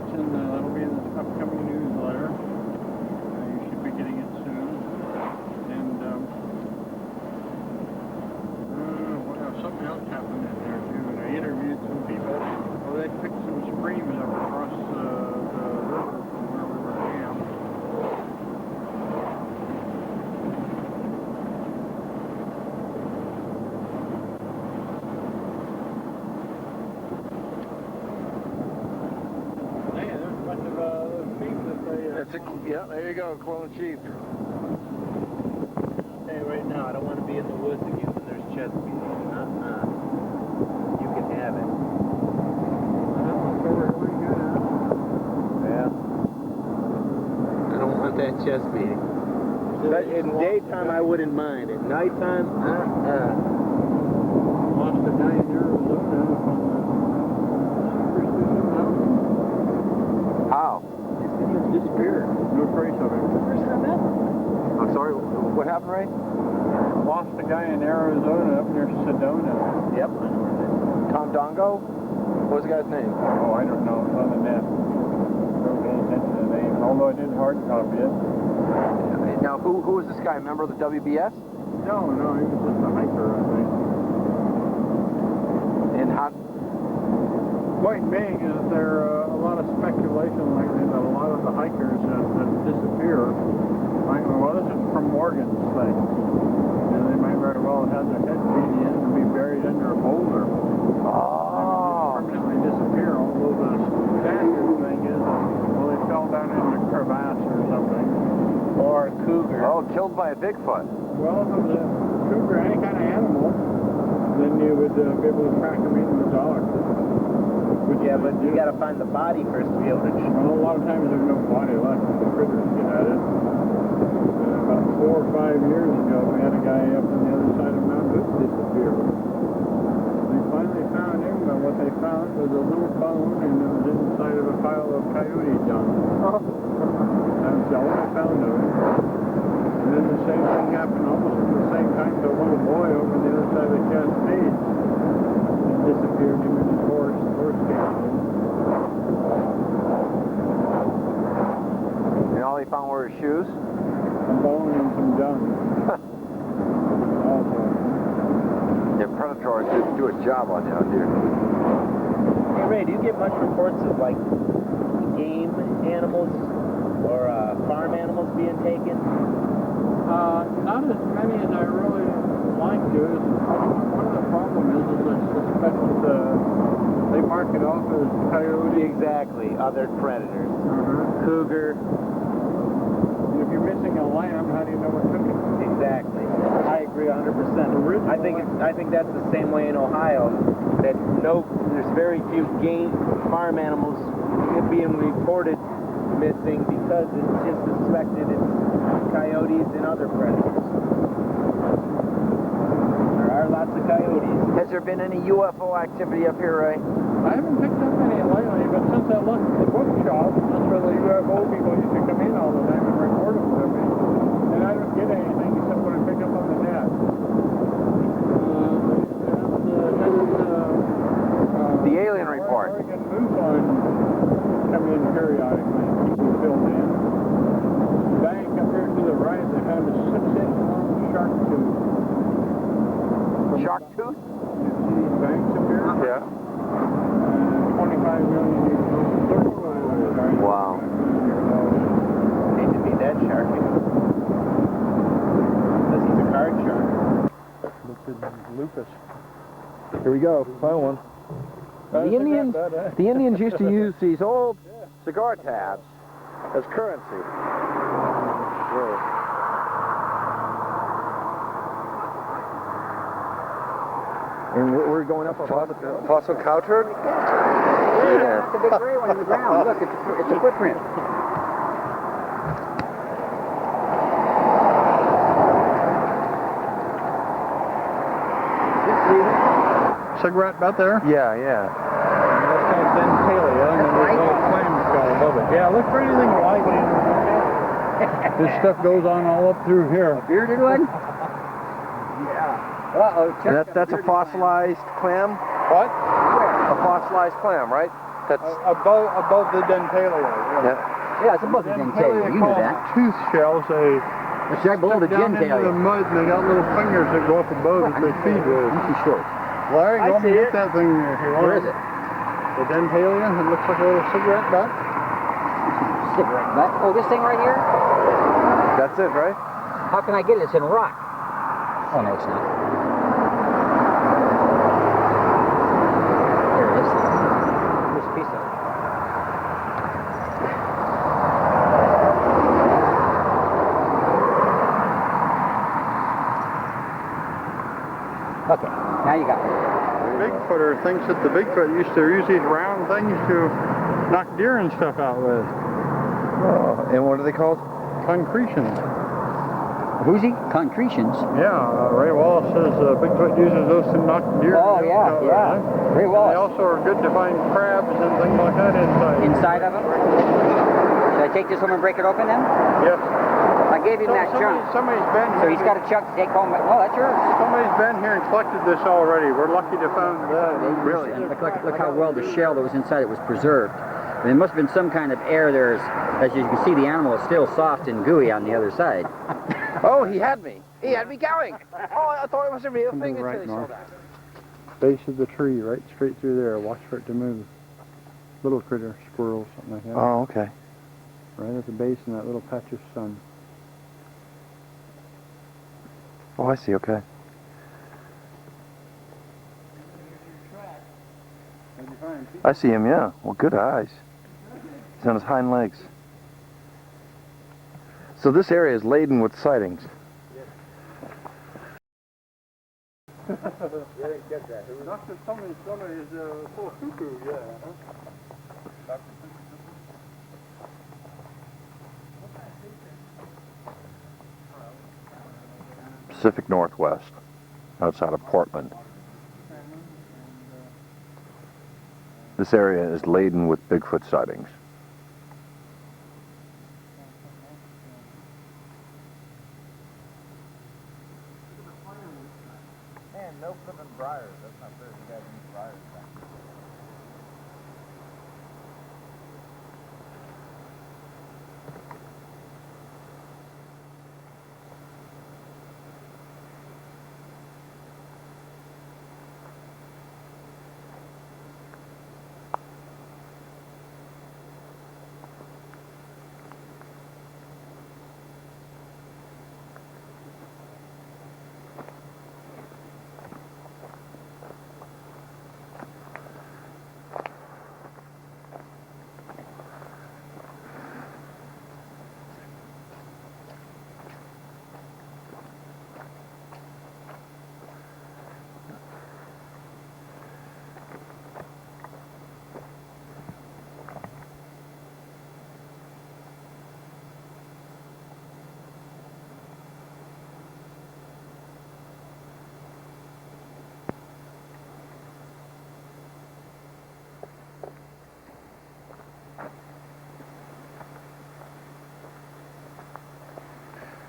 sasquatch, and that'll be in this upcoming newsletter. You should be getting it soon. And something else happened in there too. And I interviewed some people. Well, they picked some streams up across the river from where we were camped. Yeah, there you go, clone sheep. Hey, right now, I don't want to be in the woods again when there's chest beating. You can have it. Yeah. I don't want that chest beating. But in daytime, I wouldn't mind. At nighttime, Lost a guy in Arizona from the How? disappeared. No trace of him. I'm sorry, what happened, Ray? Lost a guy in Arizona up near Sedona. Yep, I know where it is. Tom Dongo? What was the guy's name? Oh, I don't know. It's on the net. Don't pay attention to the name. Although I did hard copy it. Now, who was this guy? A member of the WBS? No, he was just a hiker, I think. And how? Point being is there a lot of speculation lately that a lot of the hikers have disappeared. Well, this is from Morgan's thing. And they might very well have their head beat in and be buried under a boulder. Oh. And permanently disappear. Although the standard thing is, well, they fell down in a crevasse or something. Or a cougar. Oh, killed by a Bigfoot. Well, if it was a cougar, any kind of animal, then you would be able to track them in the dark. Yeah, but you got to find the body first to be able to. Well, a lot of times there's no body left. The critters get at it. About 4 or 5 years ago, we had a guy up on the other side of Mount Hood disappear. They finally found him, but what they found was a little bone, and it was inside of a pile of coyote dung. That was the only found of it. And then the same thing happened almost at the same time to a little boy over on the other side of the Cascade. He disappeared, him and his horse. The horse came in. And all they found were his shoes? A bone and some dung. Also. Yeah, predators do a job on you out here. Hey, Ray, do you get much reports of, like, game animals or farm animals being taken? Not as many as I really like to. One of the problems is I suspect that they mark it off as coyote. Exactly, other predators. Cougar. If you're missing a lamb, how do you know what took it? Exactly. I agree 100%. I think that's the same way in Ohio. That there's very few farm animals being reported missing because it's just suspected it's coyotes and other predators. There are lots of coyotes. Has there been any UFO activity up here, Ray? I haven't picked up any lately, but since I left the bookshop, that's where the UFO people used to come in all the time and report them to me. And I don't get anything except what I pick up on the net. The alien report. Horrigan moves on come in periodically and keep them filled in. The bank up here to the right, they have a 6-inch long shark tooth. Shark tooth? You see these banks up here? Yeah. 25 million years old. 35 Wow. Hate to be that shark. Unless he's a card shark. Lupus. Here we go, final one. The Indians used to use these old cigar tabs as currency. Really. And we're going up a fossil cow turd? Yeah, it's a big gray one in the ground. Look, it's a footprint. Cigarette about there? Yeah. That's kind of dentalia, and then there's a little flame skull above it. Yeah, look for anything like it. This stuff goes on all up through here. A bearded one? Yeah. Uh-oh. That's a fossilized clam? What? A fossilized clam, right? That's above the dentalia. yeah. Yeah, it's above the genitalia. You knew that. Tooth shells, they It's right below the down into the genitalia. mud, and they got little fingers that go up above that they feed with. You can show it. Larry, I go up and see get it. that thing there. If you want. Where is it? The dentalia. It looks like a little cigarette butt. Cigarette butt. Oh, this thing right here? That's it, right? How can I get it? It's in rock. Oh, no, it's not. There it is. Here's a piece of it. Okay, now you got it. The Bigfooter thinks that the Bigfoot used to use these round things to knock deer and stuff out with. Oh, and what are they called? Concretions. Who's he? Concretions. Yeah, Ray Wallace says Bigfoot uses those to knock deer Oh, yeah, out with, yeah. huh? Ray They Wallace. also are good to find crabs and things like that inside. Inside of him? Should I take this home and break it open then? Yes. I gave him that chunk. Somebody's been So here. he's got a chunk to take home. Oh, that's yours. Somebody's been here and collected this already. We're lucky to find that. Really? And look how well the shell that was inside it was preserved. And there must have been some kind of air there. As you can see, the animal is still soft and gooey on the other side. Oh, he had me. He had me going. Oh, I thought it was a real thing until Right, he saw Marc. that. Base of the tree, right straight through there. Watch for it to move. Little critter, squirrel, something like that. Oh, okay. Right at the base in that little patch of sun. Oh, I see, okay. I see him, yeah. Well, good eyes. He's on his hind legs. So this area is laden with sightings. Dr. Somebody's stomach is full of cuckoo, yeah. Pacific Northwest, outside of Portland. This area is laden with Bigfoot sightings. Man, no flipping briars. That's not fair. You guys need briars back.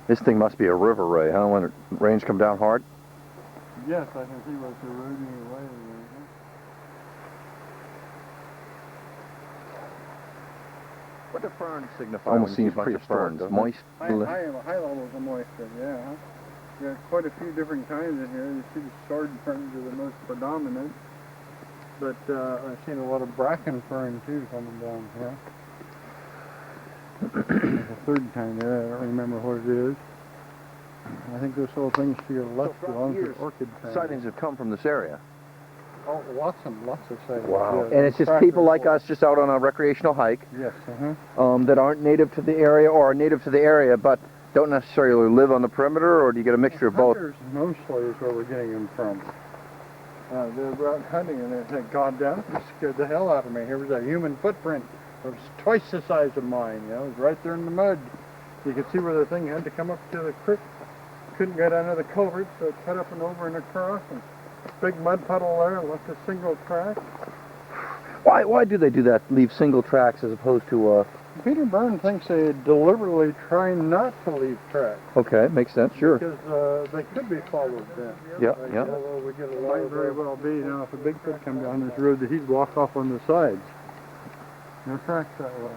This thing must be a river ray, huh? When the rains come down hard? Yes, I can see what's eroding away. What do ferns signify? Almost when you seems see a bunch pretty of ferns? stored, doesn't it? Moist. High levels of moisture, yeah. There's quite a few different kinds in here. You see the sword ferns are the most predominant. But I've seen a lot of bracken fern too coming down here. There's a third kind there, I don't remember what it is. I think those little things to your left belong to the orchid family. Sightings have come from this area. Oh, lots of sightings. Wow. Yeah, And it's just people like us just out on a recreational hike Yes, that aren't native to the area or are native to the area but don't necessarily live on the perimeter, or do you get a mixture of both? Hunters mostly is where we're getting them from. They're out hunting and they think, God damn it, this scared the hell out of me. Here was a human footprint. It was twice the size of mine, you know, it was right there in the mud. You could see where the thing had to come up to the creek. Couldn't get under the culvert, so it cut up and over and across, and big mud puddle there, left a single track. Why do they do that? Leave single tracks as opposed to Peter Byrne thinks they deliberately try not to leave tracks. Okay, makes sense, sure. Because they could be followed then. Yeah, Like, yeah. although we get a lot might very well be, you know, if a Bigfoot come down this road, that he'd walk off on the sides. No tracks that way.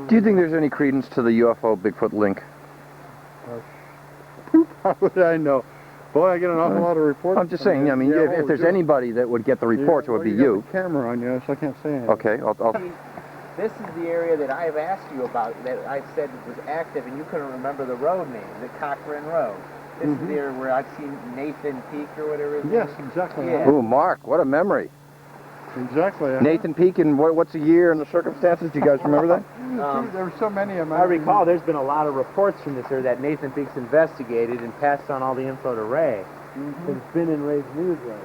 Do you think there's any credence to the UFO Bigfoot link? How would I know? Boy, I get an awful lot of reports. I'm just saying, I mean, if there's anybody that would get the reports, it would be you. Got the camera on you, so I can't say anything. Okay, I'll... This is the area that I've asked you about, that I said was active, and you couldn't remember the road name, the Cochrane Road. This is the area where I've seen Nathan Peak or whatever his name Yes, is. exactly. Yeah. Ooh, Marc, what a memory. Exactly. Nathan Peak, and what's the year and the circumstances? Do you guys remember that? There were so many of them. I recall there's been a lot of reports from this area that Nathan Peak's investigated and passed on all the info to Ray. It's been in Ray's newsletter.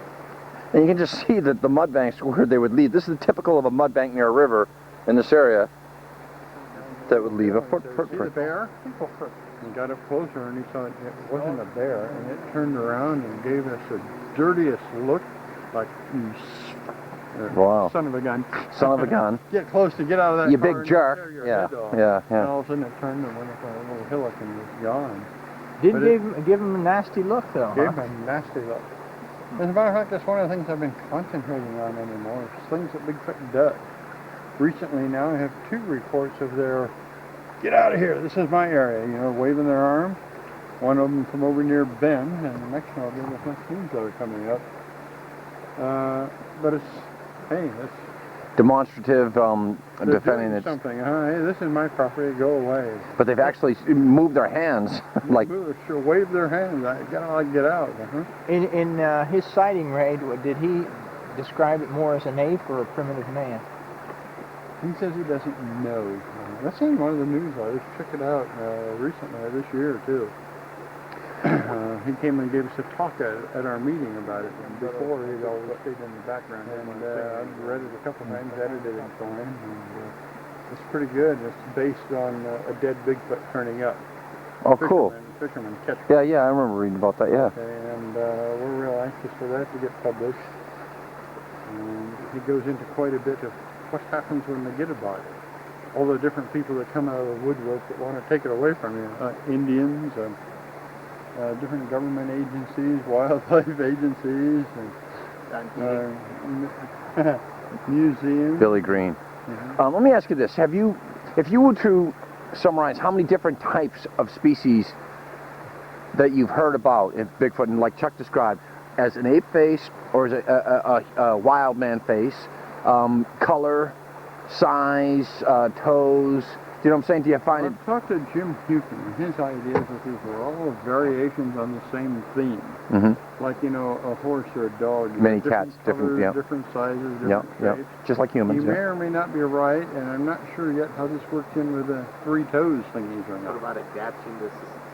And you can just see that the mud banks where they would lead. This is typical of a mud bank near a river in this area that would leave a See the footprint. bear? He got up closer and he saw it wasn't a bear, and it turned around and gave us the dirtiest look, like, Wow. son of a gun. Son of a gun. Get close to get out of that You car big and jerk. tear your Yeah, head off. yeah, And yeah. all of a sudden it turned and went up a little hillock and was gone. Didn't give him a nasty look, though. Gave him a nasty look. As a matter of fact, that's one of the things I've been concentrating on anymore, is things that Bigfoot does. Recently now I have 2 reports of their, get out of here, this is my area, you know, waving their arms. One of them from over near Bend, and the next one will be with my newsletter coming up. But it's, hey, it's Demonstrative, they're defending doing it. something. Hey, this is my property, go away. But they've actually moved their hands, like, Sure, wave their hands, I gotta get out. In his sighting, Ray, did he describe it more as an ape or a primitive man? He says he doesn't know. That's in one of the newsletters. Check it out recently, this year too. He came and gave us a talk at our meeting about it. And before, he'd always stayed in the background. And I've read it a couple times, edited it for him. And, it's pretty good. It's based on a dead Bigfoot turning up. oh, cool. Fishermen catch. Yeah, yeah, I remember reading about that, yeah. Okay, and we're real anxious for that to get published. And he goes into quite a bit of what happens when they get a body. All the different people that come out of the woodwork that want to take it away from you. Indians, different government agencies, wildlife agencies, and museums. Billy Green. Let me ask you this. If you were to summarize how many different types of species that you've heard about in Bigfoot, and like Chuck described, as an ape face or as a wild man face, color, size, toes, do you know what I'm saying? Do you find it? I've talked to Jim Hukin, and his ideas with these were all variations on the same theme. Like, you know, a horse or a dog. Many different cats, colors, different, yeah. different sizes, Yeah, different yeah. shapes. Just like humans. You may Yeah. or may not be right, and I'm not sure yet how this works in with the 3 toes thingies or What not. about adapting to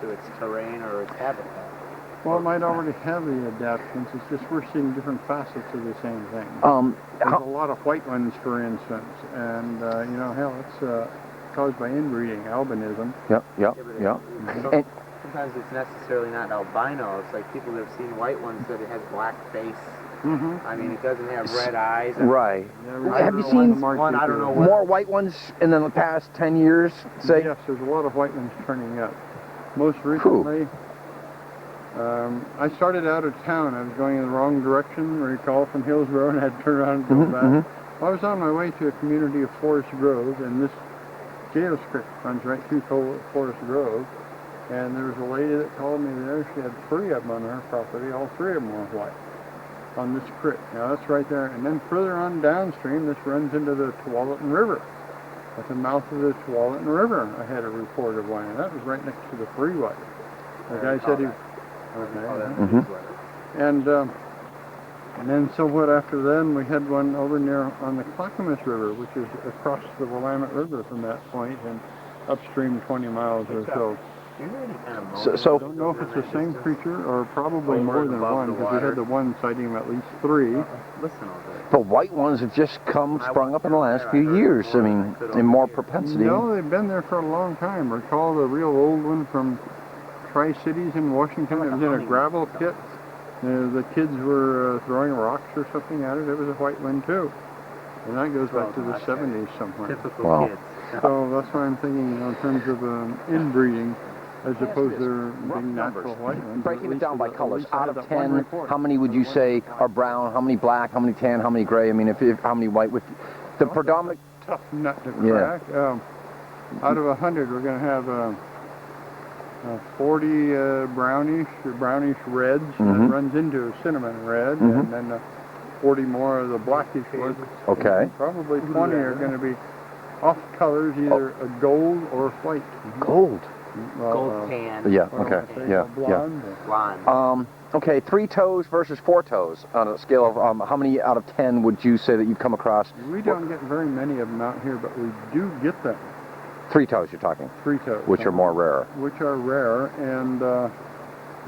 its terrain or its habitat? Well, it might already have the adaptations. It's just we're seeing different facets of the same thing. There's a lot of white ones, for instance, and you know, hell, it's caused by inbreeding, albinism. Yeah. And, Sometimes it's necessarily not albino. It's like people that have seen white ones that it has black face. I mean, it doesn't have red eyes. right. Yeah, Have you seen one? I don't know what. more white ones in the past 10 years, say? Yes, there's a lot of white ones turning up. Most recently, I started out of town. I was going in the wrong direction, recall, from Hillsboro, and I had to turn around and go back. I was on my way to a community of Forest Grove, and this Gales Creek runs right through Forest Grove. And there was a lady that called me there. She had 3 of them on her property. All 3 of them were white on this creek. Now that's right there. And then further on downstream, this runs into the Tualatin River. At the mouth of the Tualatin River, I had a report of one, and that was right next to the freeway. The guy said he... And then somewhat after then, we had one over near on the Clackamas River, which is across the Willamette River from that point, and upstream 20 miles or so. So I don't know if it's the same creature or probably more than one, because we had the one sighting of at least 3. the white ones have just sprung up in the last few years. I mean, in more propensity. No, they've been there for a long time. Recall the real old one from Tri-Cities in Washington. It was in a gravel pit. The kids were throwing rocks or something at it. It was a white one too. And that goes back to the 70s somewhere. Typical kids. So that's why I'm thinking, you know, in terms of inbreeding, as opposed to being natural white ones. Breaking it down by colors, out of 10, how many would you say are brown, how many black, how many tan, how many gray? I mean, how many white? The predominant... Tough nut to crack. Out of 100, we're going to have 40 brownish reds that runs into cinnamon red, and then 40 more of the blackish ones. Okay. Probably 20 are going to be off colors, either a gold or white. Gold. Gold tan. Yeah. Okay. Yeah. Blonde. Blonde. Okay. 3 toes versus 4 toes on a scale of how many out of 10 would you say that you've come across? We don't get very many of them out here, but we do get them. 3 toes, you're talking. 3 toes. Which are more rare. Which are rare, and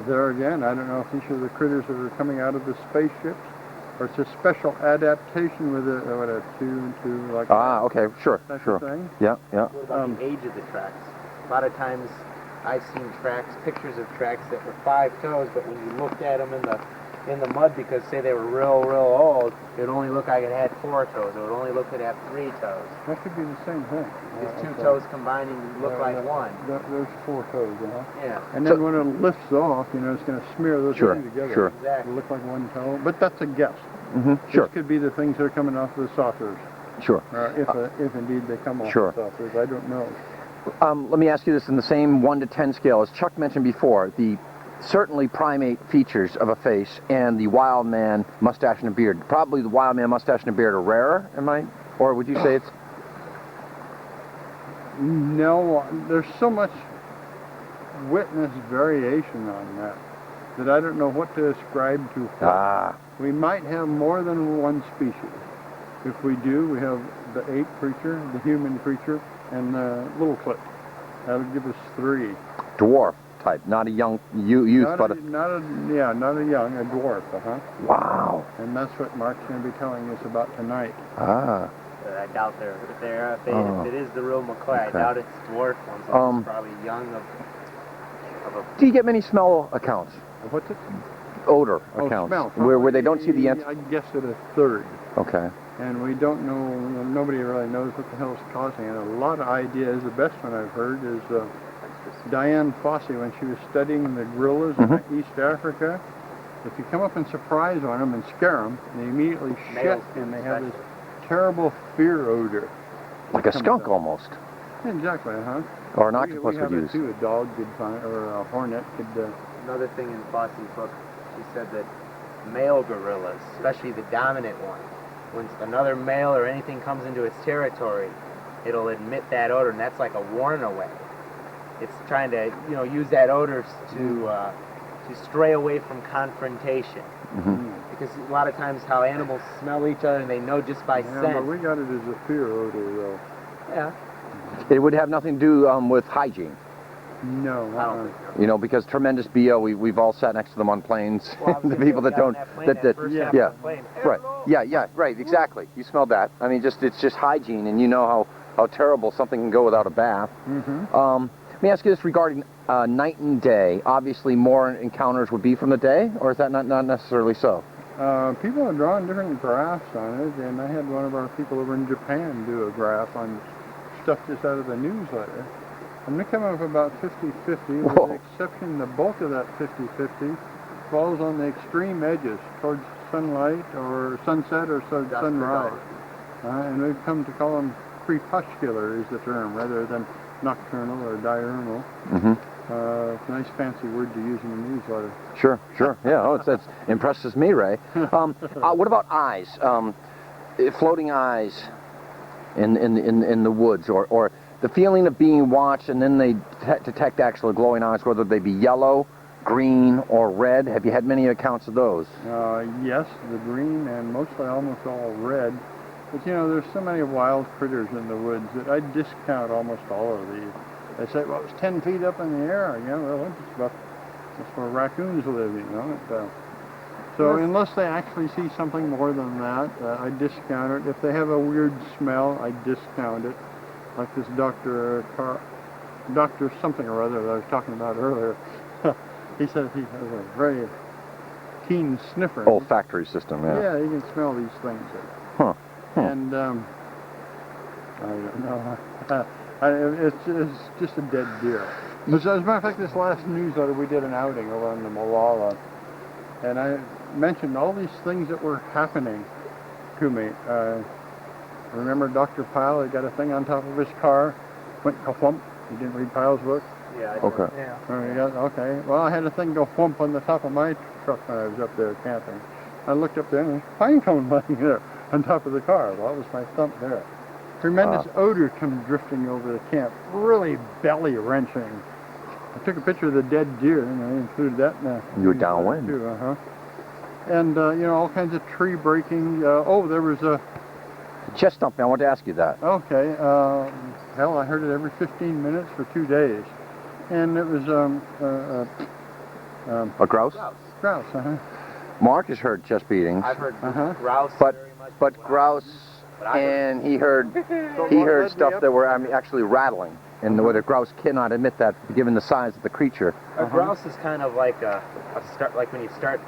there again, I don't know if these are the critters that are coming out of the spaceships, or it's a special adaptation with a 2 like. Ah, okay, sure, sure. Thing. Yeah, yeah. What about the age of the tracks? A lot of times, I've seen pictures of tracks that were 5 toes, but when you looked at them in the mud, because say they were real old, it would only look like it had 4 toes. It would only look like it had 3 toes. That could be the same thing. These 2 toes combining look like 1. There's 4 toes, Yeah. And then when it lifts off, you know, it's going to smear those things together. Sure. Exactly. It'll look like 1 toe, but that's a guess. Sure. This could be the things that are coming off the saucers. Sure. If indeed they come off Sure. the saucers, I don't know. Let me ask you this in the same 1 to 10 scale. As Chuck mentioned before, the certainly primate features of a face and the wild man mustache and a beard. Probably the wild man mustache and a beard are rarer, or would you say it's... No, there's so much witness variation on that I don't know what to ascribe to what. We might have more than 1 species. If we do, we have the ape creature, the human creature, and the little clip. That would give us 3. Dwarf type, not a young youth, but not a young, a dwarf. Wow. And that's what Marc's going to be telling us about tonight. I doubt if it is the real McCoy, I doubt it's dwarf ones. It's probably young of a... Do you get many smell accounts? What's it? Odor accounts. Smell. Where they don't see the... I guess at a 3rd. Okay. And we don't know, nobody really knows what the hell is causing it. A lot of ideas. The best one I've heard is Diane Fossey, when she was studying the gorillas in East Africa. If you come up and surprise on them and scare them, they immediately shit, and they have this terrible fear odor. Like a skunk almost. Exactly, Or an octopus would use. Too. A dog could find, or a hornet could... Another thing in Fossey's book, she said that male gorillas, especially the dominant one, when another male or anything comes into its territory, it'll emit that odor, and that's like a warn away. It's trying to, use that odor to stray away from confrontation. Because a lot of times how animals smell each other, and they know just by scent. But we got it as a fear odor, though. Yeah. It would have nothing to do with hygiene. No, I don't think so. Because tremendous BO, we've all sat next to them on planes. Well, the people that don't, right, exactly. You smelled that. I mean, it's just hygiene, and you know how terrible something can go without a bath. Let me ask you this regarding night and day. Obviously, more encounters would be from the day, or is that not necessarily so? People have drawn different graphs on it, and I had one of our people over in Japan do a graph on stuff just out of the newsletter. I'm going to come up about 50-50, with the exception the bulk of that 50-50 falls on the extreme edges, towards sunlight or sunset or sunrise. And we've come to call them crepuscular is the term, rather than nocturnal or diurnal. It's a nice fancy word to use in the newsletter. Sure. Yeah, that impresses me, Ray. What about eyes? Floating eyes in the woods, or the feeling of being watched, and then they detect actual glowing eyes, whether they be yellow, green, or red. Have you had many accounts of those? Yes, the green and mostly almost all red. But there's so many wild critters in the woods that I discount almost all of these. They say, well, it's 10 feet up in the air. That's where raccoons live, So unless they actually see something more than that, I discount it. If they have a weird smell, I discount it. Like this Dr. something or other that I was talking about earlier. He said he has a very keen sniffer. Olfactory system, yeah. Yeah, he can smell these things. And I don't know. It's just a dead deer. As a matter of fact, this last newsletter we did an outing over on the Malala, and I mentioned all these things that were happening to me. Remember Dr. Pyle? He got a thing on top of his car, went ka-whump. You didn't read Pyle's book? Yeah. Okay. Yeah. Okay. Well, I had a thing go whump on the top of my truck when I was up there camping. I looked up there and there was a pine cone lying there on top of the car. Well, it was my thump there. Tremendous odor comes drifting over the camp. Really belly-wrenching. I took a picture of the dead deer, and I included that in the... You were downwind. Too, And, you know, all kinds of tree breaking. Oh, there was a... Chest thumping, I want to ask you that. Okay. Hell, I heard it every 15 minutes for 2 days. And it was, A grouse? grouse, Marc has heard chest beatings. I've heard grouse But very much. but grouse, But I and he heard what he led heard me stuff up- that were actually rattling, and where the grouse cannot admit that, given the size of the creature. A grouse is kind of like a start, like when you start,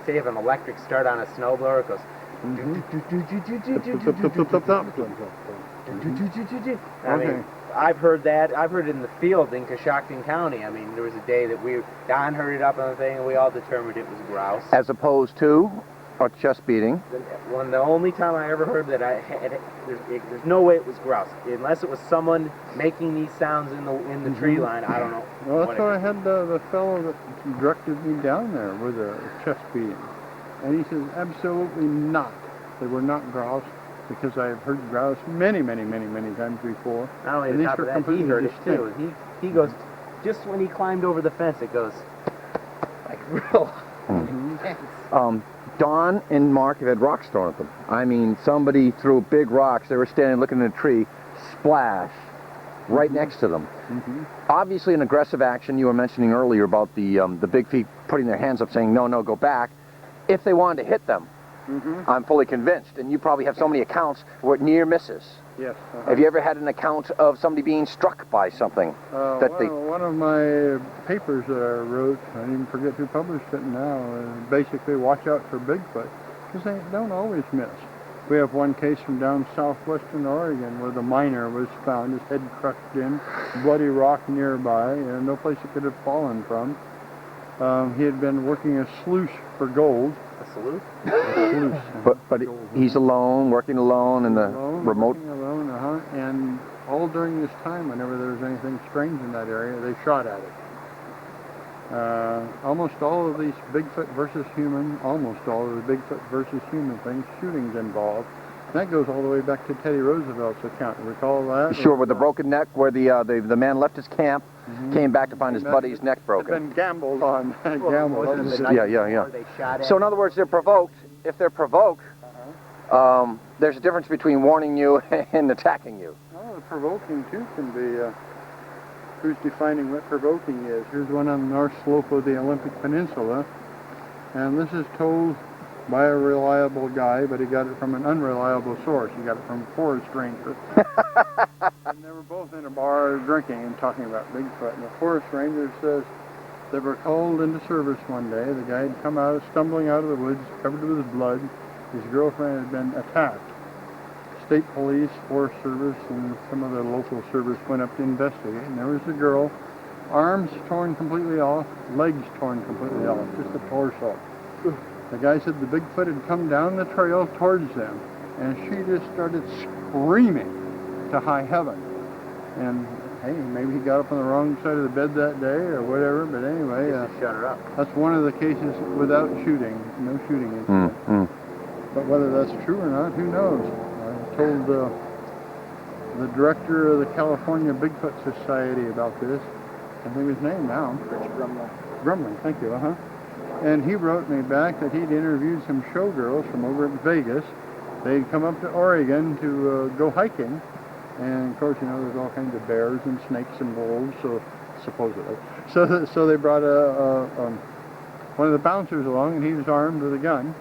say you have an electric start on a snowblower, it goes. I mean, I've heard that. I've heard it in the field in Coshocton County. I mean, there was a day that Don heard it up on the thing, and we all determined it was grouse. As opposed to a chest beating. The only time I ever heard that there's no way it was grouse, unless it was someone making these sounds in the tree line. I don't know. Well, that's what I had the fellow that directed me down there with a chest beating. And he says, absolutely not. They were not grouse, because I have heard grouse many times before. Not only And the these top were of that, he completely heard it distinct. too. He goes, just when he climbed over the fence, it goes like real intense. Don and Marc have had rocks thrown at them. I mean, somebody threw big rocks. They were standing looking at a tree, splash, right next to them. Obviously an aggressive action. You were mentioning earlier about the big feet putting their hands up saying, no, no, go back. If they wanted to hit them, I'm fully convinced. And you probably have so many accounts where near misses. Yes. Have you ever had an account of somebody being struck by something? One of my papers that I wrote, I even forget who published it now, basically watch out for Bigfoot, because they don't always miss. We have one case from down southwestern Oregon where the miner was found, his head crushed in, bloody rock nearby, and no place he could have fallen from. He had been working a sluice for gold. A salute? A sluice. But he's alone, working alone in the remote... Working alone, and all during this time, whenever there was anything strange in that area, they shot at it. Almost all of these Bigfoot versus human, almost all of the Bigfoot versus human things, shootings involved. That goes all the way back to Teddy Roosevelt's account. Recall that? Sure, with the broken neck, where the man left his camp, came back to find his buddy's neck broken. Had been gambled on. Yeah. So in other words, they're provoked. If they're provoked, there's a difference between warning you and attacking you. Oh, the provoking too can be. Who's defining what provoking is? Here's one on the north slope of the Olympic Peninsula, and this is told by a reliable guy, but he got it from an unreliable source. He got it from a forest ranger. And they were both in a bar drinking and talking about Bigfoot. And the forest ranger says they were called into service one day. The guy had come out, stumbling out of the woods, covered with blood. His girlfriend had been attacked. State police, Forest Service, and some of the local service went up to investigate. And there was the girl, arms torn completely off, legs torn completely off, just a torso. The guy said the Bigfoot had come down the trail towards them, and she just started screaming to high heaven. And hey, maybe he got up on the wrong side of the bed that day or whatever, but anyway, Shut her up. that's one of the cases without shooting, no shooting incident. But whether that's true or not, who knows? I told the director of the California Bigfoot Society about this. I think his name now. Grumley, thank you, And he wrote me back that he'd interviewed some showgirls from over at Vegas. They'd come up to Oregon to go hiking. And of course, you know, there's all kinds of bears and snakes and wolves, so supposedly. So they brought one of the bouncers along, and he was armed with a gun.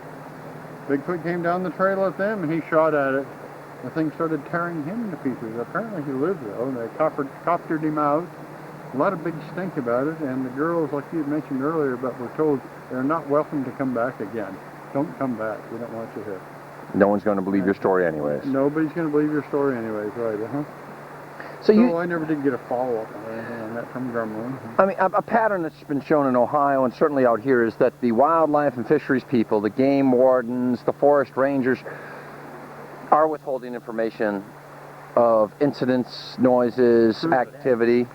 Bigfoot came down the trail at them, and he shot at it. The thing started tearing him to pieces. Apparently he lived, though. They coptered him out. A lot of big stink about it, and the girls, like you had mentioned earlier, but were told they're not welcome to come back again. Don't come back. We don't want you here. No one's going to believe your story anyways. Nobody's going to believe your story anyways, right, So I never did get a follow-up on anything on that from Grumley. I mean, a pattern that's been shown in Ohio and certainly out here is that the wildlife and fisheries people, the game wardens, the forest rangers, are withholding information of incidents, noises, activity.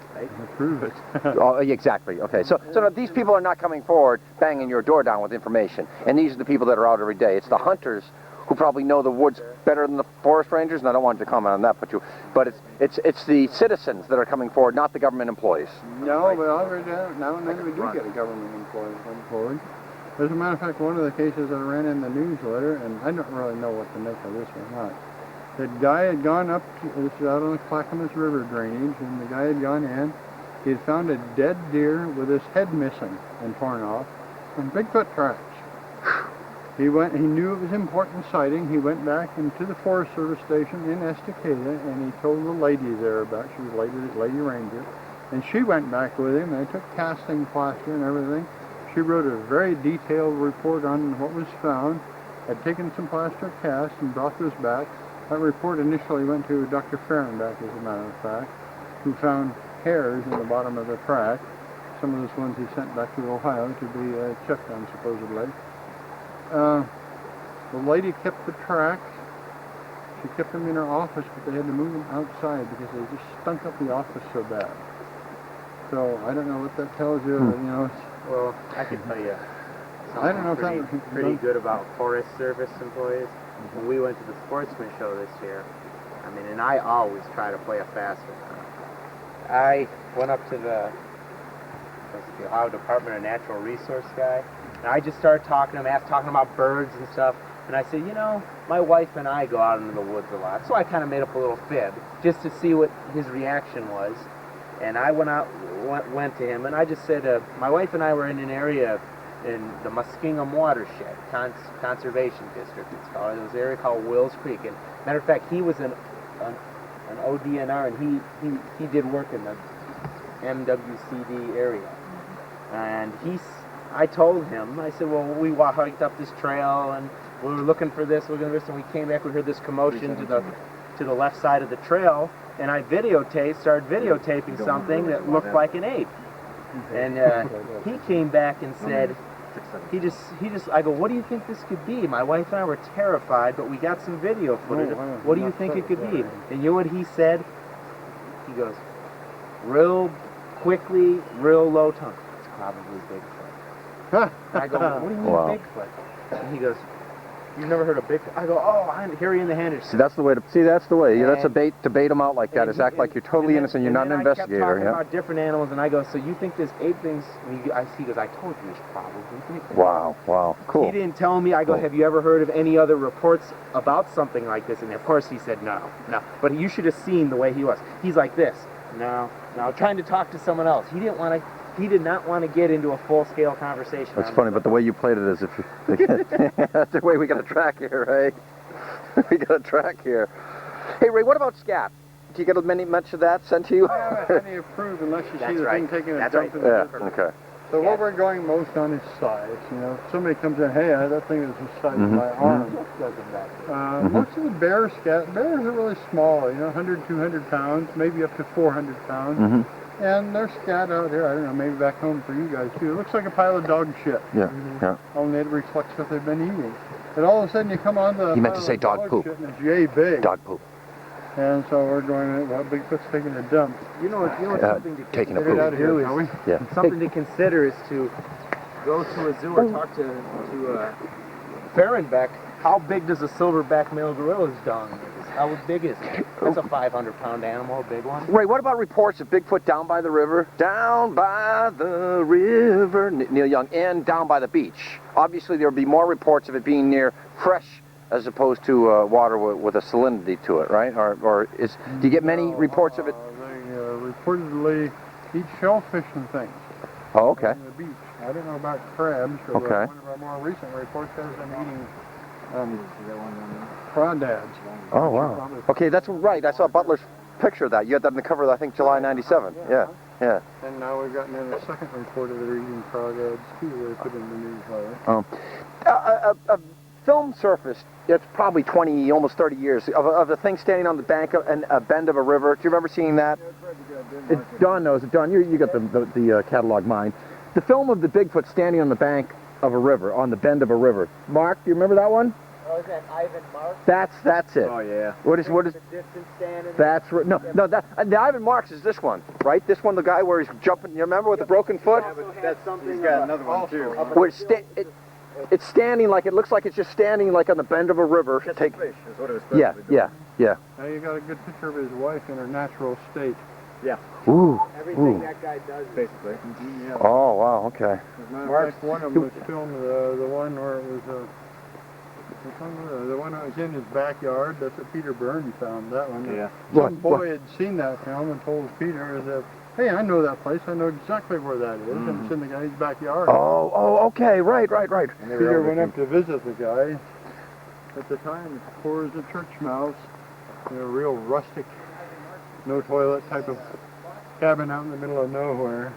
Prove it. Oh, exactly. Okay. So now these people are not coming forward, banging your door down with information. And these are the people that are out every day. It's the hunters who probably know the woods better than the forest rangers. And I don't want you to comment on that, but it's the citizens that are coming forward, not the government employees. No, but already now and then we do get a government employee come forward. As a matter of fact, one of the cases I ran in the newsletter, and I don't really know what to make of this or not. The guy had gone up, this is out on the Clackamas River drainage, and the guy had gone in. He had found a dead deer with his head missing and torn off from Bigfoot tracks. He knew it was an important sighting. He went back into the Forest Service station in Estacada, and he told the lady there about, she was lady ranger, and she went back with him. They took casting plaster and everything. She wrote a very detailed report on what was found, had taken some plaster casts and brought those back. That report initially went to Dr. Fehrenbach, as a matter of fact, who found hairs in the bottom of the track. Some of those ones he sent back to Ohio to be checked on, supposedly. The lady kept the tracks. She kept them in her office, but they had to move them outside because they just stunk up the office so bad. So I don't know what that tells you. You know. Well, I can tell you. I don't know if pretty, that was pretty good about Forest Service employees. When we went to the Sportsman Show this year, I mean, and I always try to play a fast one. I went up to the Ohio Department of Natural Resource guy, and I just started talking to him, talking about birds and stuff, and I said, you know, my wife and I go out into the woods a lot, so I kind of made up a little fib just to see what his reaction was, and I went to him, and I just said, my wife and I were in an area in the Muskingum Watershed Conservation District, it's called. It was an area called Wills Creek. And matter of fact, he was an ODNR, and he did work in the MWCD area. And I told him, I said, well, we hiked up this trail, and we were looking for this, and we came back, we heard this commotion to the left side of the trail, and I started videotaping something that looked like an ape. And he came back and said, I go, what do you think this could be? My wife and I were terrified, but we got some video footage. What do you think it could be? And you know what he said? He goes, real quickly, real low tone. It's probably Bigfoot. And I go, what do you mean Bigfoot? And he goes, you've never heard of Bigfoot? I go, oh, I'm Harry in the Henderson. See, that's the way. That's a bait to bait them out like that. Is act like you're totally innocent. You're not an investigator. I kept talking about different animals, and I go, so you think this ape thing's? And he goes, I told you it's probably Bigfoot. Wow, cool. He didn't tell me. I go, have you ever heard of any other reports about something like this? And of course he said no. But you should have seen the way he was. He's like this. No, trying to talk to someone else. He did not want to get into a full-scale conversation. That's funny, but the way you played it is that's the way we got to track here, Ray. We got to track here. Hey, Ray, what about scat? Do you get much of that sent to you? I haven't had any approved unless you see the thing taking a dump in the river. Okay. So what we're going most on is size. You know, if somebody comes in, hey, that thing is the size of my arm. Most of the bear scat, bears are really small, 100, 200 pounds, maybe up to 400 pounds. And they're scat out here, I don't know, maybe back home for you guys too. It looks like a pile of dog shit. Yeah. Only it reflects what they've been eating. And all of a sudden you come on the You meant to say dog poop. Shit and it's yay big. Dog poop. And so we're going, well, Bigfoot's taking a dump. You know what something to taking a consider poop. Out of here, shall we? Yeah. Something to consider is to go to a zoo or talk to Fehrenbach. How big does a silverback male gorilla's dung is? How big is it? That's a 500-pound animal, a big one. Ray, what about reports of Bigfoot down by the river? Down by the river, Neil Young, and down by the beach. Obviously, there would be more reports of it being near fresh as opposed to water with a salinity to it, right? Or do you get many reports of it? They reportedly eat shellfish and things. Oh, okay. On the beach. I don't know about crabs. But Okay. One of our more recent reports has them eating crawdads. Oh, wow. Okay, that's right. I saw Butler's picture of that. You had that on the cover, I think, July '97. Yeah. And now we've gotten in a second report of they're eating crawdads, too. They put in the newsletter. A film surfaced, it's probably 20, almost 30 years, of a thing standing on the bank of a bend of a river. Do you remember seeing that? Don knows it. Don, you got the catalog mind. The film of the Bigfoot standing on the bank of a river, on the bend of a river. Marc, do you remember that one? Oh, is that Ivan Marc? That's it. Oh, yeah. What is? The distance standing. That's right. No, the Ivan Marks is this one, right? This one, the guy where he's jumping. You remember with the broken foot? That's something. He's got another one, too. Where it's standing like it looks like it's just standing like on the bend of a river. Catching fish is what it was supposed Yeah, to be doing. yeah. Now you got a good picture of his wife in her natural state. Yeah. Ooh. Everything that guy does. Basically. Yeah. Oh wow. Okay. As a matter of fact, one of them was filmed, the one where it was the one that was in his backyard. That's what Peter Byrne found. That one. Yeah. Some boy had seen that film and told Peter that, hey, I know that place. I know exactly where that is. And it's in the guy's backyard. Oh, okay. Right. Peter went up to visit the guy. At the time, as poor as a church mouse, in a real rustic, no toilet type of cabin out in the middle of nowhere.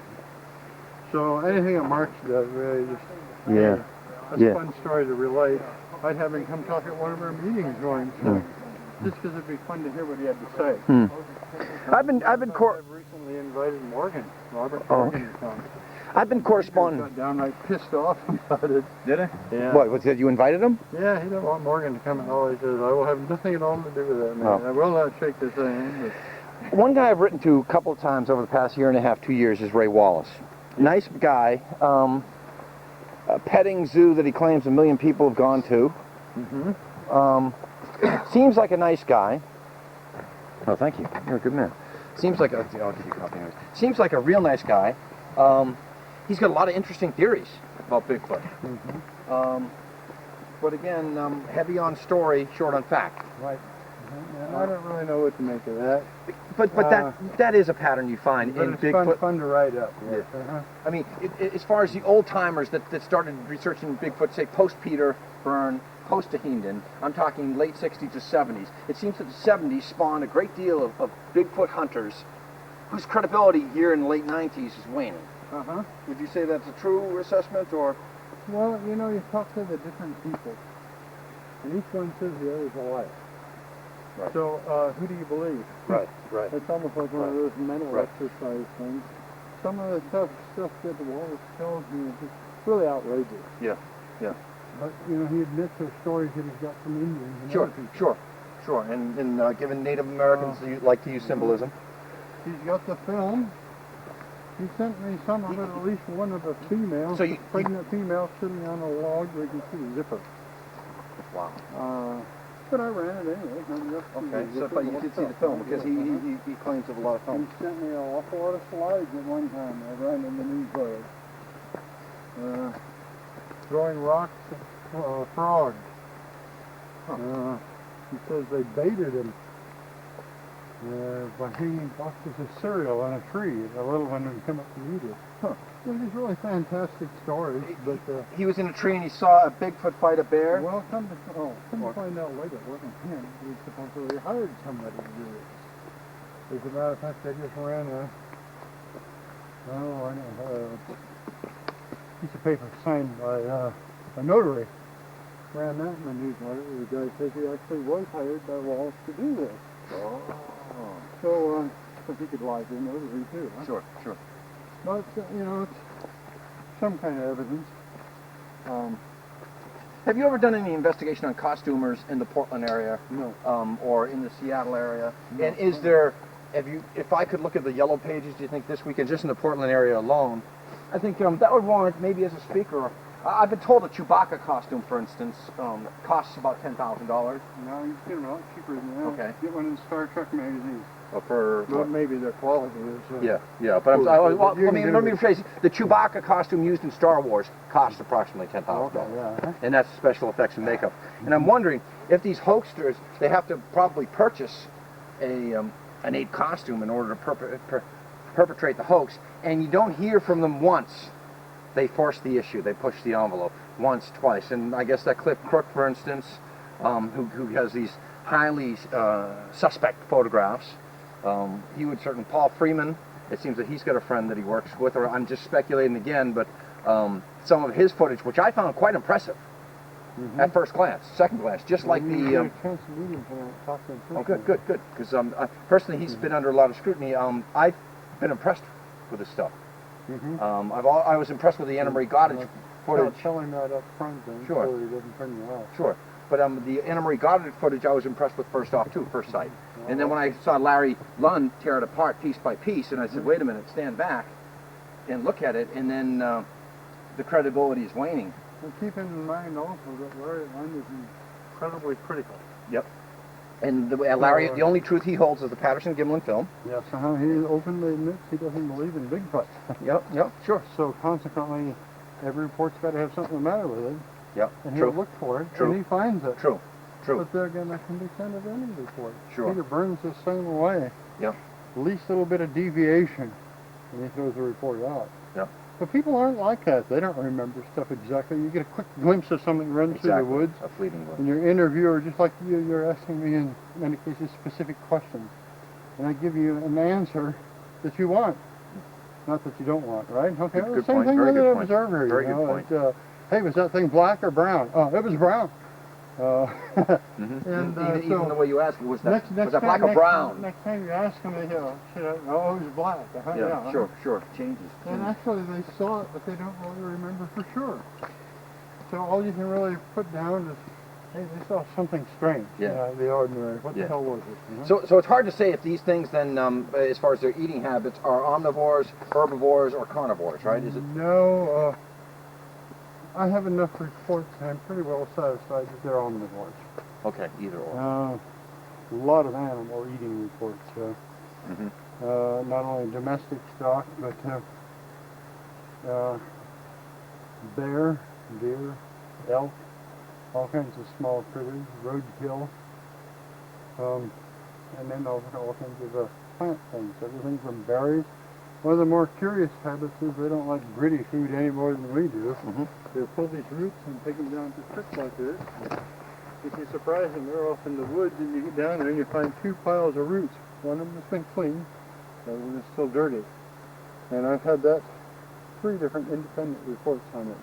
So anything that Marc does really just that's a fun story to relate. I'd have him come talk at one of our meetings going, just because it'd be fun to hear what he had to say. I've been I've recently invited Robert Morgan to come. I've been corresponding. He got downright pissed off about it. Did he? Yeah. What? Was it you invited him? Yeah, he didn't want Morgan to come at all. He says, I will have nothing at all to do with that, man. I will not shake his hand. But One guy I've written to a couple of times over the past year and a half, 2 years, is Ray Wallace. Nice guy. A petting zoo that he claims 1 million people have gone to. Seems like a nice guy. Oh, thank you. You're a good man. Seems like I'll give you a copy anyways. Seems like a real nice guy. He's got a lot of interesting theories about Bigfoot. But again, heavy on story, short on fact. Right. I don't really know what to make of that. But that is a pattern you find in it's Bigfoot. fun to write up. Yeah. I mean, as far as the old timers that started researching Bigfoot, say post Peter Byrne, post Hindon, I'm talking late 60s to 70s. It seems that the 70s spawned a great deal of Bigfoot hunters whose credibility here in the late 90s is waning. Would you say that's a true assessment, or? Well, you know, you talk to the different people, and each one says the other's a liar. Right. So, who do you believe? Right. It's almost like one of those mental exercise things. Some of the stuff that Wallace tells me is just really outrageous. Yeah. But, you know, he admits there's stories that he's got from Indians and other people. Sure. And given Native Americans like to use symbolism. He's got the film. He sent me some of it, at least one of the females, pregnant female sitting on a log where you can see the zipper. Wow. But I ran it anyway. Okay, so but you did see the film, because he claims of a lot of He films. sent me an awful lot of slides at one time. I ran in the newsletter. Throwing rocks at frogs. He says they baited him by hanging boxes of cereal on a tree. The little one would come up and eat it. These really fantastic stories, but... He was in a tree and he saw a Bigfoot fight a bear? Well, come to find out later, it wasn't him. He supposedly hired somebody to do this. As a matter of fact, I just ran a piece of paper signed by a notary. Ran that in the newsletter. The guy says he actually was hired by Wallace to do this. So he could lie to a notary too. Huh? Sure. But, you know, it's some kind of evidence. Have you ever done any investigation on costumers in the Portland area? No. Or in the Seattle area? No. And is there, if I could look at the yellow pages, do you think this weekend, just in the Portland area alone, I think that would warrant, maybe as a speaker, I've been told a Chewbacca costume, for instance, costs about $10,000. No, you can get them a lot cheaper than that. Okay. Get one in Star Trek magazine. For Well, maybe their quality is... Yeah, but let me rephrase. The Chewbacca costume used in Star Wars costs approximately $10,000. Yeah. And that's special effects and makeup. And I'm wondering if these hoaxsters, they have to probably purchase an ape costume in order to perpetrate the hoax, and you don't hear from them once. They force the issue. They push the envelope once, twice. And I guess that Cliff Crook, for instance, who has these highly suspect photographs, he would certainly, Paul Freeman, it seems that he's got a friend that he works with, or I'm just speculating again, but some of his footage, which I found quite impressive at first glance, second glance, just like the... Oh, good, because personally he's been under a lot of scrutiny. I've been impressed with his stuff. I was impressed with the Anna Marie Goddard footage. Tell him that up front then, Sure. so he doesn't turn you off. Sure. But the Anna Marie Goddard footage I was impressed with first sight. And then when I saw Larry Lund tear it apart piece by piece, and I said, wait a minute, stand back and look at it, and then the credibility is waning. And keep in mind also that Larry Lund is incredibly critical. Yep. And Larry, the only truth he holds is the Patterson-Gimlin film. Yes, he openly admits he doesn't believe in Bigfoot. Yep, sure. So consequently, every report's got to have something the matter with it. Yep, and true. he'll look for it, True. and he finds it. True. But there again, that can be sent of any report. Sure. Peter Burns the same way. Yep. Least little bit of deviation, and he throws the report out. Yep. But people aren't like that. They don't remember stuff exactly. You get a quick glimpse of something runs through the woods. A fleeting glimpse. And your interviewer, just like you're asking me in many cases specific questions. And I give you an answer that you want. Not that you don't want, right? Okay, Good same point. thing Very with good an point. observer. Very you good know, point. hey, was that thing black or brown? Oh, it was brown. And even the way you asked, was that black or next, brown? Next time you ask them, they go, oh, it was black. Yeah, sure. Changes. And actually, they saw it, but they don't really remember for sure. So all you can really put down is, hey, they saw something strange. Yeah. The ordinary. What the hell was it? You know? So it's hard to say if these things then, as far as their eating habits, are omnivores, herbivores, or carnivores, right? Is it? No. I have enough reports, and I'm pretty well satisfied that they're omnivores. Okay, either or. A lot of animal eating reports. Not only domestic stock, but bear, deer, elk, all kinds of small critters, roadkill, and then all kinds of plant things, everything from berries. One of the more curious habits is they don't like gritty food any more than we do. They'll pull these roots and take them down to strips like this. If you surprise them, they're off in the woods, and you get down there and you find 2 piles of roots. One of them has been cleaned, the other one is still dirty. And I've had that 3 different independent reports on it.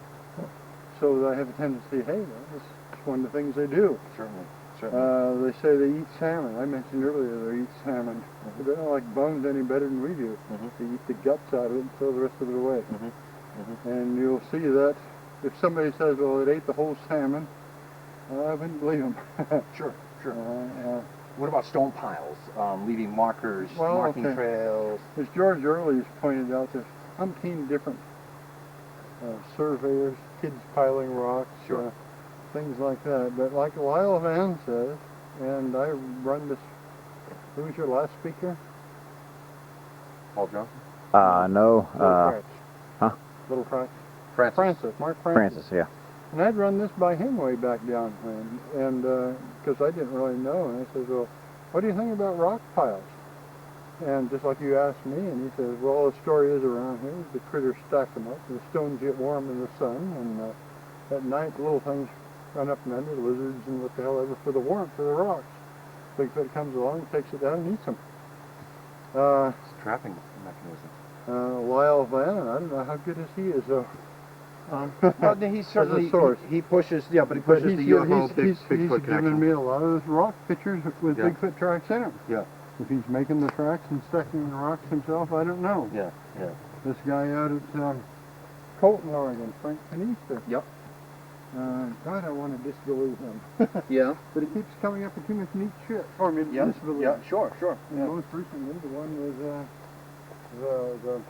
So I have a tendency, hey, that's one of the things they do. Certainly. They say they eat salmon. I mentioned earlier they eat salmon. But they don't like bones any better than we do. They eat the guts out of it and throw the rest of it away. And you'll see that if somebody says, well, it ate the whole salmon, I wouldn't believe them. Sure. What about stone piles, leaving markers, marking trails? As George Early has pointed out, there's umpteen different surveyors, kids piling rocks, things like that. But like Lyle Van says, and I run this, who was your last speaker? Paul Johnson? No. Little Frank? Francis. Mark Francis. Francis, yeah. And I'd run this by him way back down when, and because I didn't really know, and I said, well, what do you think about rock piles? And just like you asked me, and he says, well, the story is around here, the critters stack them up, the stones get warm in the sun, and at night the little things run up and under, lizards and what the hell ever, for the warmth of the rocks. Bigfoot comes along, takes it down, and eats them. It's a trapping mechanism. Lyle Van, I don't know how good is he is, though. Well, he's certainly, as a source. he pushes, but he pushes the UFO he's Bigfoot given connection. me a lot of those rock pictures with Bigfoot tracks in them. Yeah. If he's making the tracks and stacking the rocks himself, I don't know. Yeah. This guy out at Colton, Oregon, Frank Kanister. Yep. God, I want to disbelieve him. Yeah. But he keeps coming up with too much neat shit. Or maybe disbelieve. Yeah, sure. And most recently, the one was the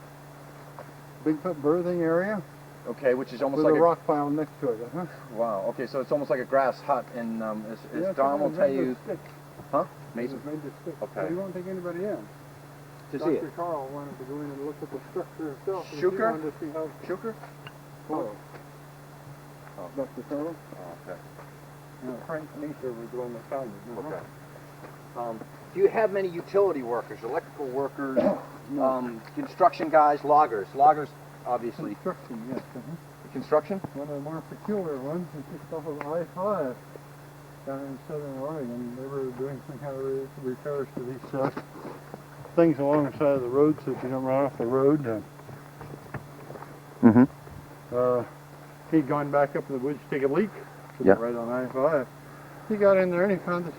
Bigfoot birthing area. Okay, which is almost with like a rock pile next to it. Wow. Okay, so it's almost like a grass hut, and as Don will tell you, Mason. Made this stick. Okay. But he won't take anybody in. To see Dr. it. Carl wanted to go in and look at the structure himself. and Shuker? He wanted to see how. Shuker? Oh. Dr. Carl? Oh, okay. Frank Kanister was the one that found it. Okay. Do you have many utility workers, electrical workers, construction guys, loggers? Loggers, obviously. Construction, yes. Construction? One of the more peculiar ones is just off of I-5 down in southern Oregon. They were doing some kind of repairs to these things along the side of the road so that you don't run off the road. He'd gone back up in the woods to take a leak. Right on I-5. He got in there and he found this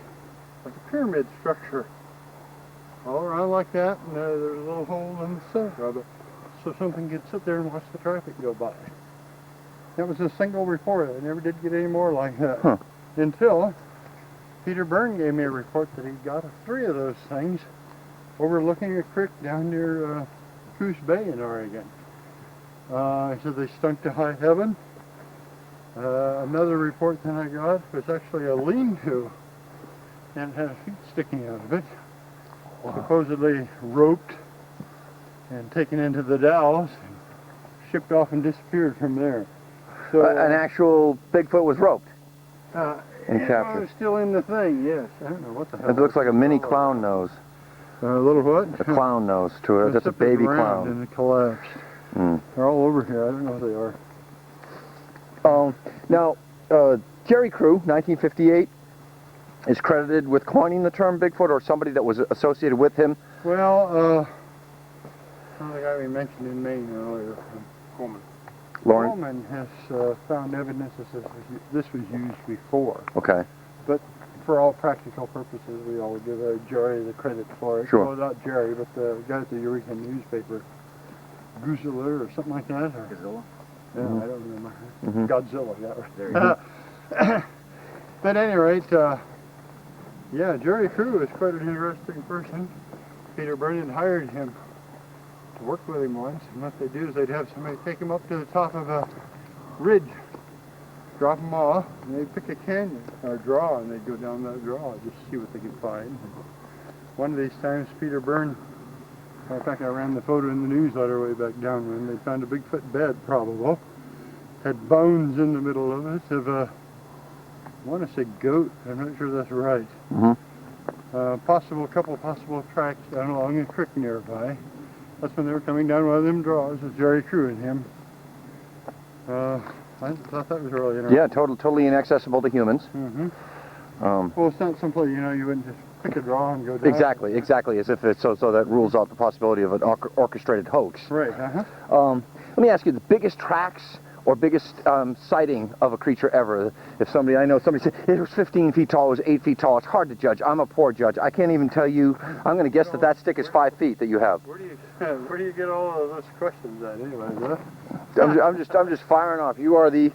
like a pyramid structure all around like that, and there's a little hole in the center of it, so something could sit there and watch the traffic go by. That was a single report. I never did get any more like that. until Peter Byrne gave me a report that he got 3 of those things overlooking a creek down near Coos Bay in Oregon. He said they stunk to high heaven. Another report that I got was actually a lean-to, and had feet sticking out of it, supposedly roped and taken into the Dalles, and shipped off and disappeared from there. So An actual Bigfoot was roped and it captured. was still in the thing, yes. I don't know what the hell. It looks like a mini clown nose. A little what? A clown nose to it. It That's a slipped baby around clown. and it collapsed. Mm. They're all over here. I don't know what they are. Now, Jerry Crewe, 1958, is credited with coining the term Bigfoot, or somebody that was associated with him. Well, the guy we mentioned in Maine earlier, Coleman. Lauren? Coleman has found evidence that this was used before. Okay. But for all practical purposes, we all give Jerry the credit for it. Sure. Well, not Jerry, but the guy at the Eureka newspaper, Godzilla or something like that. Or, Godzilla? yeah, Mhm. I don't remember. Mhm. Godzilla, yeah. There you go. But at any rate, yeah, Jerry Crewe is quite an interesting person. Peter Byrne had hired him to work with him once, and what they do is they'd have somebody take him up to the top of a ridge, drop him off, and they'd pick a canyon or a draw, and they'd go down that draw just to see what they could find. One of these times, Peter Byrne, in fact, I ran the photo in the newsletter way back down when they found a Bigfoot bed, probable. Had bones in the middle of it of a, I want to say goat, I'm not sure that's right. Mm-hmm. Couple possible tracks down along a creek nearby. That's when they were coming down one of them draws with Jerry Crewe and him. I thought that was really interesting. Yeah, totally inaccessible to humans. Mm-hmm. Um, Well, it's not someplace, you wouldn't just pick a draw and go down. exactly, as if it's so that rules out the possibility of an orchestrated hoax. Right, Let me ask you, the biggest tracks or biggest sighting of a creature ever? If somebody said it was 15 feet tall, it was 8 feet tall, it's hard to judge. I'm a poor judge. I can't even tell you. I'm going to guess that stick is 5 feet that you have. Where do you get all of those questions at anyway, huh? I'm just firing off. You are the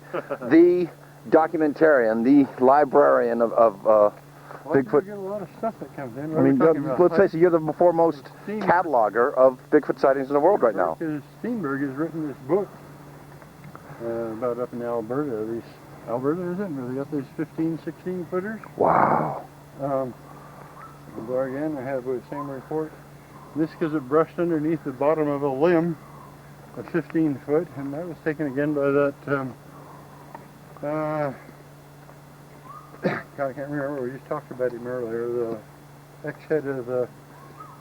documentarian, the librarian of Bigfoot. You get a lot of stuff that comes in. I mean, let's face it, you're the foremost cataloger of Bigfoot sightings in the world right now. Steenberg has written this book about up in Alberta. Alberta, is it? Where they got these 15, 16 footers. Wow. There again, I have the same report. This because it brushed underneath the bottom of a limb, a 15 foot, and that was taken again by that, God, I can't remember, we just talked about him earlier, the ex-head of the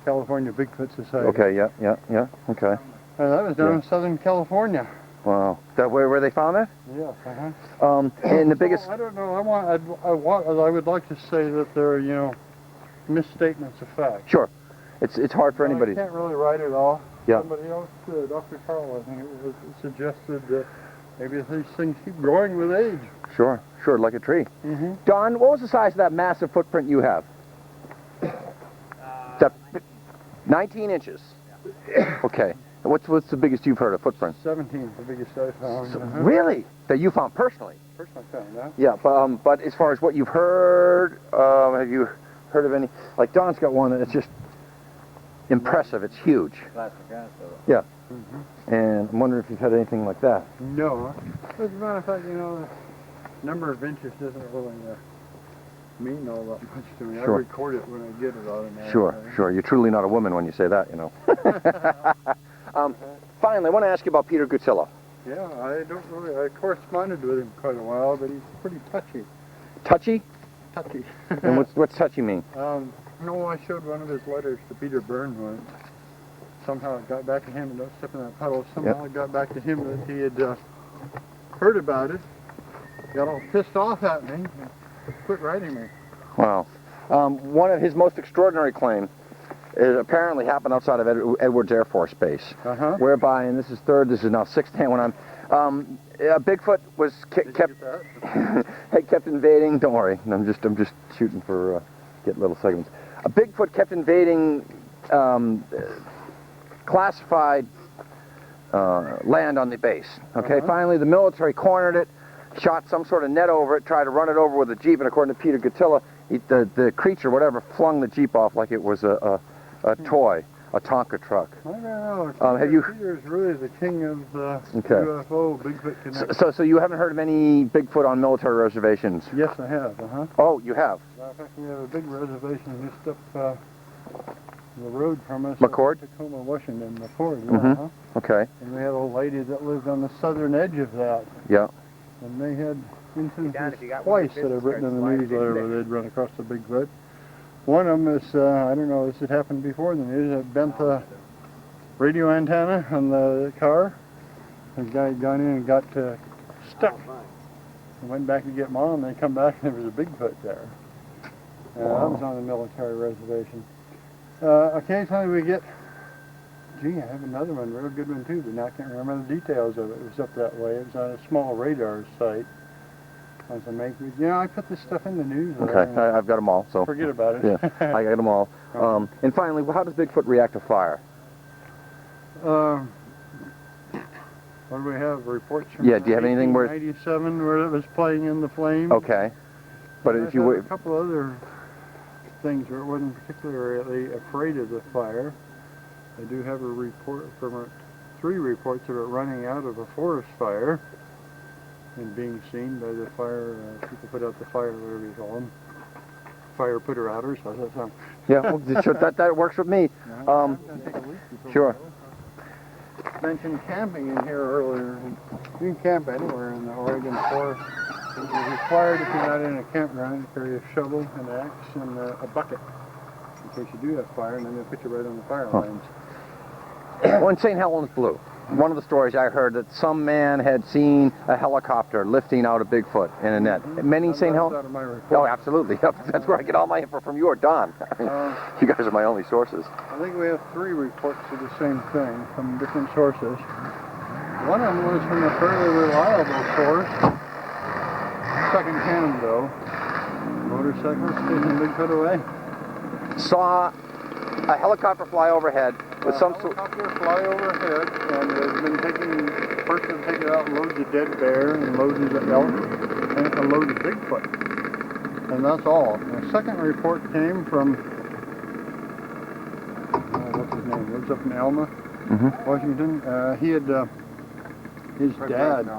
California Bigfoot Society. Okay, yeah, okay. That was down in Southern California. Wow. That where they found that? Yes, And the biggest... I don't know, I would like to say that they're, misstatements of fact. Sure. It's hard for anybody. I can't really write it all. Yeah. Somebody else, Dr. Carl, I think it was suggested that maybe these things keep growing with age. Sure, like a tree. Mm-hmm. Don, what was the size of that massive footprint you have? That 19 inches. Okay. And what's the biggest you've heard of footprint? 17 is the biggest I found. Really? That you found personally? First I found that. Yeah, but as far as what you've heard, have you heard of any? Like Don's got one that's just impressive. It's huge. Plastic asshole. Yeah. Mm-hmm. And I'm wondering if you've had anything like that. No. As a matter of fact, the number of inches doesn't really mean all that much to me. Sure. I record it when I get it automatically. Sure. You're truly not a woman when you say that, Finally, I want to ask you about Peter Gutzilla. Yeah, I corresponded with him quite a while, but he's pretty touchy. Touchy? Touchy. And what's touchy mean? I showed one of his letters to Peter Byrne once. Somehow it got back to him, and don't step in that puddle. Somehow it got back to him that he had heard about it, got all pissed off at me, and quit writing me. Wow. One of his most extraordinary claims apparently happened outside of Edwards Air Force Base, whereby, and this is now sixth hand when I'm, Bigfoot was kept invading. Don't worry, I'm just shooting for get little segments. A Bigfoot kept invading classified land on the base. Okay, finally the military cornered it, shot some sort of net over it, tried to run it over with a Jeep, and according to Peter Gatilla, the creature, whatever, flung the Jeep off like it was a toy, a Tonka truck. I don't know. Have you? Peter's really the king of the Okay. UFO Bigfoot connection. So you haven't heard of any Bigfoot on military reservations? Yes, I have. Oh, you have? In fact, we have a big reservation just up the road from us. McCord? Tacoma, Washington. McCord. Yeah. Mm-hmm. Okay. And we had a lady that lived on the southern edge of that. Yeah. And they had instances if you got one of twice your that I've written in the business cards, newsletter where they'd run across the Bigfoot. One of them is, I don't know, this had happened before in the news, it bent the radio antenna on the car. The guy had gone in and got stuck. He went back to get Mom, and they come back and there was a Bigfoot there. That was on the military reservation. Occasionally we get, gee, I have another one, real good one too, but now I can't remember the details of it. It was up that way. It was on a small radar site. On some acreage. You know, I put this stuff in the news. Okay, I've got them all. So forget about it. Yeah, I got them all. And finally, how does Bigfoot react to fire? What do we have? Reports from Yeah, do you have anything where? 1997 where it was playing in the flames. Okay, but if you a couple other things where it wasn't particularly afraid of the fire. I do have a report from 3 reports of it running out of a forest fire and being seen by the fire people put out the fire, whatever you call them, fire putter outers. How's that sound? Yeah, well, that works with me. Sure. Mentioned camping in here earlier. You can camp anywhere in the Oregon forest. It's required if you're not in a campground to carry a shovel, an axe, and a bucket in case you do have fire, and then they'll put you right on the fire lines. Well, in St. Helens Blue, one of the stories I heard that some man had seen a helicopter lifting out a Bigfoot in a net. Many St. Helens? Out of my report. Oh, absolutely. Yep. That's where I get all my info from you or Don. I mean, you guys are my only sources. I think we have 3 reports of the same thing from different sources. One of them was from a fairly reliable source, second-hand though. Motorcyclist taking Bigfoot away. Saw a helicopter fly overhead with some sort. Helicopter fly overhead, and they've been taking. First they've taken out loads of dead bear and loads of elk, and a load of Bigfoot, and that's all. And the second report came from what's his name? Lives up in Alma, Washington. He had his dad,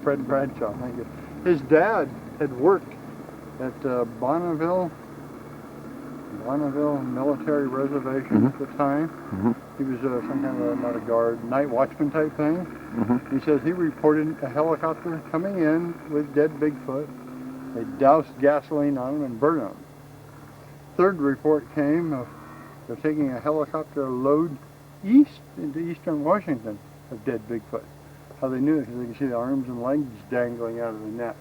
Fred Bradshaw. Thank you. His dad had worked at Bonneville Military Reservation at the time. He was some kind of not a guard, night watchman type thing. He says he reported a helicopter coming in with dead Bigfoot. They doused gasoline on them and burned them. Third report came of they're taking a helicopter load east into eastern Washington of dead Bigfoot. How they knew it because they could see the arms and legs dangling out of the net.